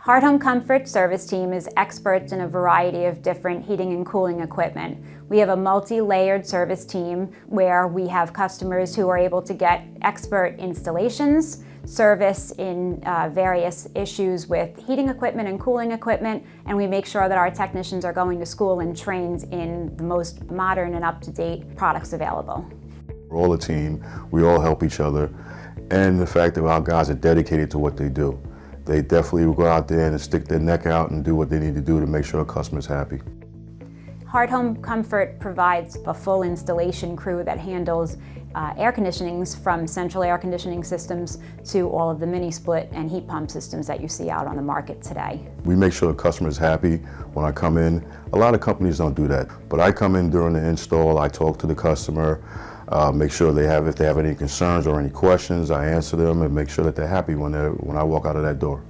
Hart Home Comfort service team is experts in a variety of different heating and cooling equipment. We have a multi-layered service team where we have customers who are able to get expert installations, service in various issues with heating equipment and cooling equipment, and we make sure that our technicians are going to school and trained in the most modern and up-to-date products available. We're all a team, we all help each other, and the fact that our guys are dedicated to what they do. They definitely will go out there and stick their neck out and do what they need to do to make sure a customer's happy. Hart Home Comfort provides a full installation crew that handles air conditionings, from central air conditioning systems to all of the mini split and heat pump systems that you see out on the market today. We make sure the customer's happy when I come in. A lot of companies don't do that, but I come in during the install, I talk to the customer, make sure if they have any concerns or any questions, I answer them and make sure that they're happy when I walk out of that door.